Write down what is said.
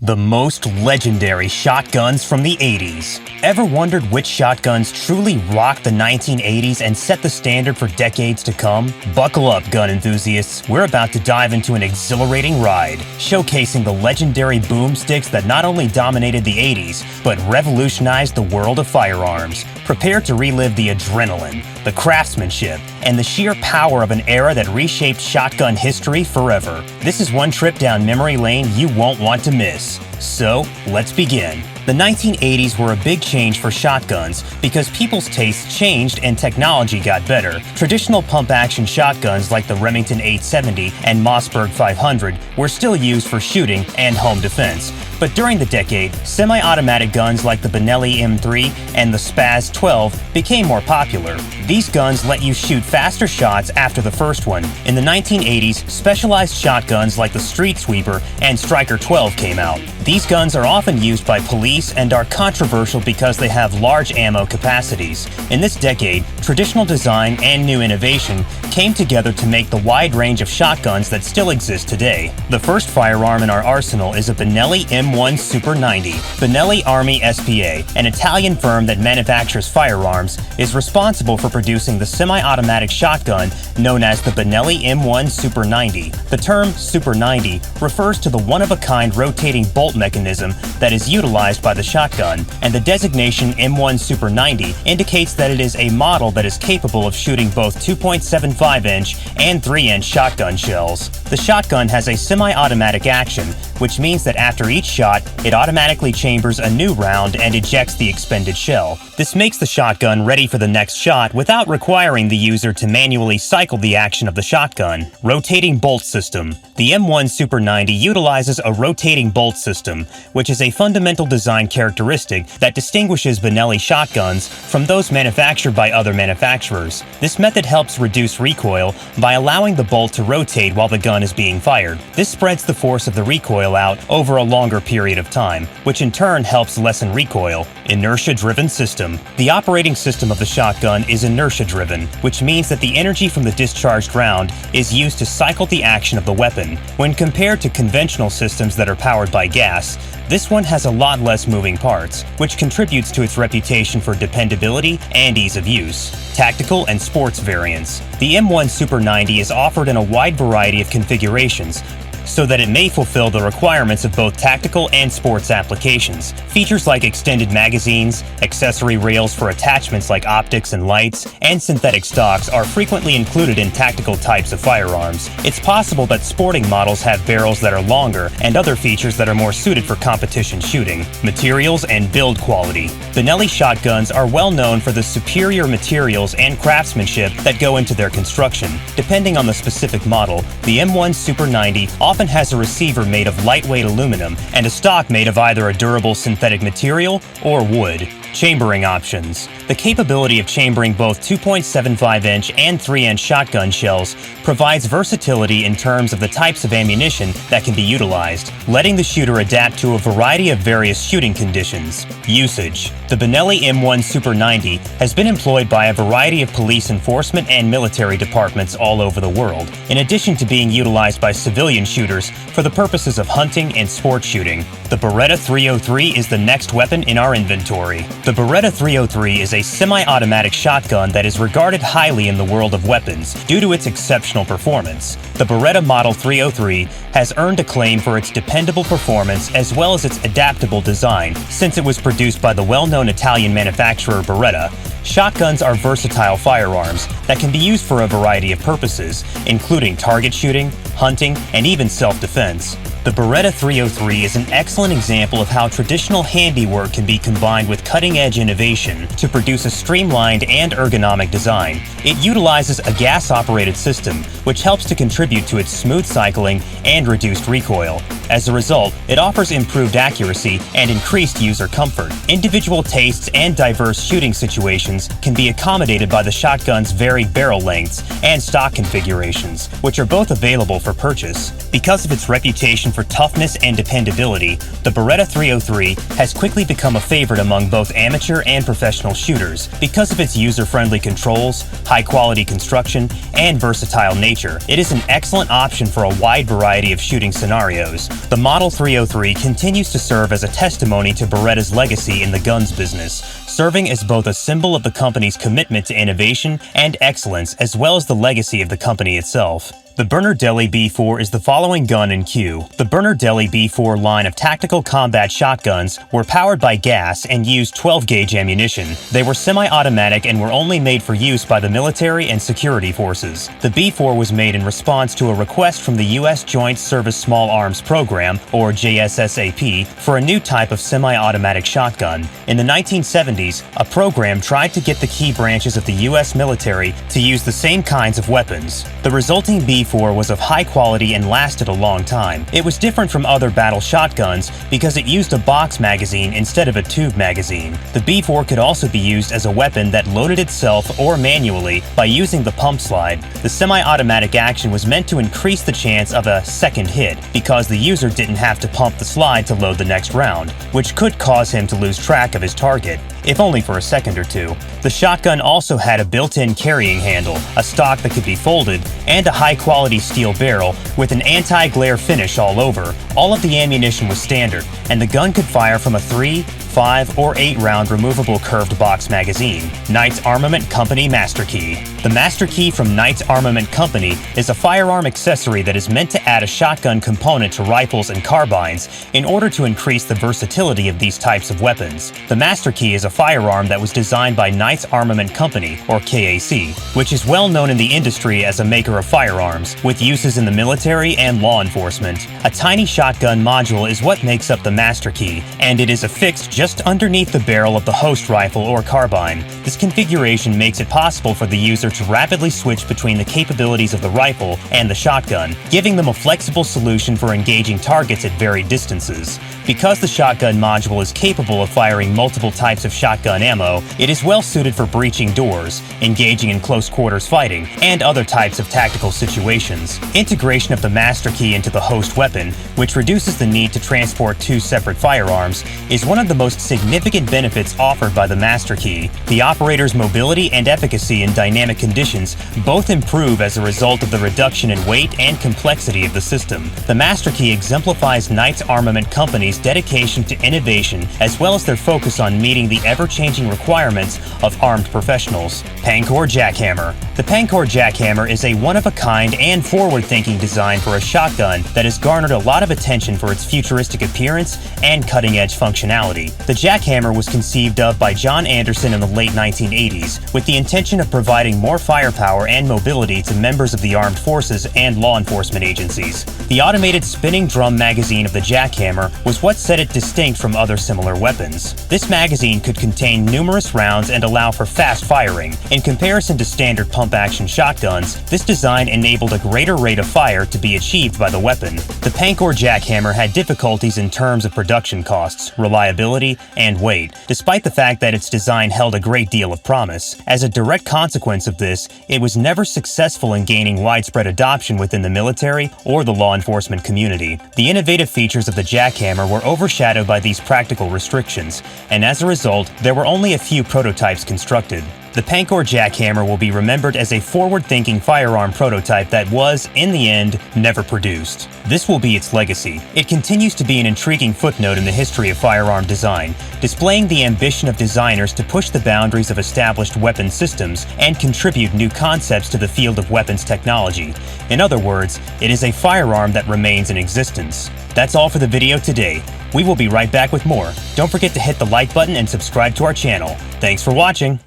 The most legendary shotguns from the 80s. Ever wondered which shotguns truly rocked the 1980s and set the standard for decades to come? Buckle up, gun enthusiasts. We're about to dive into an exhilarating ride, showcasing the legendary boomsticks that not only dominated the 80s, but revolutionized the world of firearms. Prepare to relive the adrenaline, the craftsmanship, and the sheer power of an era that reshaped shotgun history forever. This is one trip down memory lane you won't want to miss. So, let's begin. The 1980s were a big change for shotguns because people's tastes changed and technology got better. Traditional pump-action shotguns like the Remington 870 and Mossberg 500 were still used for shooting and home defense. But during the decade, semi-automatic guns like the Benelli M3 and the Spaz 12 became more popular. These guns let you shoot faster shots after the first one. In the 1980s, specialized shotguns like the Street Sweeper and Striker 12 came out. These guns are often used by police and are controversial because they have large ammo capacities. In this decade, traditional design and new innovation came together to make the wide range of shotguns that still exist today. The first firearm in our arsenal is a Benelli M1 Super 90. Benelli Army SPA, an Italian firm that manufactures firearms, is responsible for producing the semi-automatic shotgun known as the Benelli M1 Super 90. The term Super 90 refers to the one-of-a-kind rotating bolt mechanism that is utilized by the shotgun, and the designation M1 Super 90 indicates that it is a model that is capable of shooting both 2.75-inch and 3-inch shotgun shells. The shotgun has a semi-automatic action, which means that after each shot, it automatically chambers a new round and ejects the expended shell. This makes the shotgun ready for the next shot without requiring the user to manually cycle the action of the shotgun. Rotating bolt system. The M1 Super 90 utilizes a rotating bolt system, which is a fundamental design characteristic that distinguishes Benelli shotguns from those manufactured by other manufacturers. This method helps reduce recoil by allowing the bolt to rotate while the gun is being fired. This spreads the force of the recoil out over a longer period of time, which in turn helps lessen recoil. Inertia-driven system. The operating system of the shotgun is inertia-driven, which means that the energy from the discharged round is used to cycle the action of the weapon. When compared to conventional systems that are powered by gas, this one has a lot less moving parts, which contributes to its reputation for dependability and ease of use. Tactical and sports variants. The M1 Super 90 is offered in a wide variety of configurations, so that it may fulfill the requirements of both tactical and sports applications. Features like extended magazines, accessory rails for attachments like optics and lights, and synthetic stocks are frequently included in tactical types of firearms. It's possible that sporting models have barrels that are longer and other features that are more suited for competition shooting. Materials and build quality. Benelli shotguns are well known for the superior materials and craftsmanship that go into their construction. Depending on the specific model, the M1 Super 90 often has a receiver made of lightweight aluminum and a stock made of either a durable synthetic material or wood. Chambering options. The capability of chambering both 2.75-inch and 3-inch shotgun shells provides versatility in terms of the types of ammunition that can be utilized, letting the shooter adapt to a variety of various shooting conditions. Usage. The Benelli M1 Super 90 has been employed by a variety of police enforcement and military departments all over the world, in addition to being utilized by civilian shooters for the purposes of hunting and sport shooting. The Beretta 303 is the next weapon in our inventory. The Beretta 303 is a semi-automatic shotgun that is regarded highly in the world of weapons due to its exceptional performance. The Beretta Model 303 has earned acclaim for its dependable performance as well as its adaptable design, since it was produced by the well-known Italian manufacturer Beretta. Shotguns are versatile firearms that can be used for a variety of purposes, including target shooting, hunting, and even self-defense. The Beretta 303 is an excellent example of how traditional handiwork can be combined with cutting-edge innovation to produce a streamlined and ergonomic design. It utilizes a gas-operated system, which helps to contribute to its smooth cycling and reduced recoil. As a result, it offers improved accuracy and increased user comfort. Individual tastes and diverse shooting situations can be accommodated by the shotgun's varied barrel lengths and stock configurations, which are both available for purchase. Because of its reputation for toughness and dependability, the Beretta 303 has quickly become a favorite among both amateur and professional shooters because of its user-friendly controls, high-quality construction, and versatile nature. It is an excellent option for a wide variety of shooting scenarios. The Model 303 continues to serve as a testimony to Beretta's legacy in the guns business, serving as both a symbol of the company's commitment to innovation and excellence as well as the legacy of the company itself. The Bernardelli B4 is the following gun in queue. The Bernardelli B4 line of tactical combat shotguns were powered by gas and used 12-gauge ammunition. They were semi-automatic and were only made for use by the military and security forces. The B4 was made in response to a request from the U.S. Joint Service Small Arms Program, or JSSAP, for a new type of semi-automatic shotgun. In the 1970s, a program tried to get the key branches of the U.S. military to use the same kinds of weapons. The resulting B4 was of high quality and lasted a long time. It was different from other battle shotguns because it used a box magazine instead of a tube magazine. The B4 could also be used as a weapon that loaded itself or manually by using the pump slide. The semi-automatic action was meant to increase the chance of a second hit because the user didn't have to pump the slide to load the next round, which could cause him to lose track of his target, if only for a second or two. The shotgun also had a built-in carrying handle, a stock that could be folded, and a high-quality steel barrel with an anti-glare finish all over. All of the ammunition was standard, and the gun could fire from a 3, 5, or 8-round removable curved box magazine. Knight's Armament Company Master Key. The Master Key from Knight's Armament Company is a firearm accessory that is meant to add a shotgun component to rifles and carbines in order to increase the versatility of these types of weapons. The Master Key is a firearm that was designed by Knight's Armament Company, or KAC, which is well known in the industry as a maker of firearms, with uses in the military and law enforcement. A tiny shotgun module is what makes up the Master Key, and it is affixed just underneath the barrel of the host rifle or carbine. This configuration makes it possible for the user to rapidly switch between the capabilities of the rifle and the shotgun, giving them a flexible solution for engaging targets at varied distances. Because the shotgun module is capable of firing multiple types of shotgun ammo, it is well suited for breaching doors, engaging in close quarters fighting, and other types of tactical situations. Integration of the Master Key into the host weapon, which reduces the need to transport two separate firearms, is one of the most significant benefits offered by the Master Key. The operator's mobility and efficacy in dynamic conditions both improve as a result of the reduction in weight and complexity of the system. The Master Key exemplifies Knight's Armament Company's dedication to innovation as well as their focus on meeting the ever-changing requirements of armed professionals. Pancor Jackhammer. The Pancor Jackhammer is a one-of-a-kind and forward-thinking design for a shotgun that has garnered a lot of attention for its futuristic appearance and cutting-edge functionality. The Jackhammer was conceived of by John Anderson in the late 1980s with the intention of providing more firepower and mobility to members of the armed forces and law enforcement agencies. The automated spinning drum magazine of the Jackhammer was what set it distinct from other similar weapons. This magazine could contain numerous rounds and allow for fast firing. In comparison to standard pump-action shotguns, this design enabled a greater rate of fire to be achieved by the weapon. The Pancor Jackhammer had difficulties in terms of production costs, reliability, and weight, despite the fact that its design held a great deal of promise. As a direct consequence of this, it was never successful in gaining widespread adoption within the military or the law enforcement community. The innovative features of the Jackhammer were overshadowed by these practical restrictions, and as a result, there were only a few prototypes constructed. The Pancor Jackhammer will be remembered as a forward-thinking firearm prototype that was, in the end, never produced. This will be its legacy. It continues to be an intriguing footnote in the history of firearm design, displaying the ambition of designers to push the boundaries of established weapon systems and contribute new concepts to the field of weapons technology. In other words, it is a firearm that remains in existence. That's all for the video today. We will be right back with more. Don't forget to hit the like button and subscribe to our channel. Thanks for watching!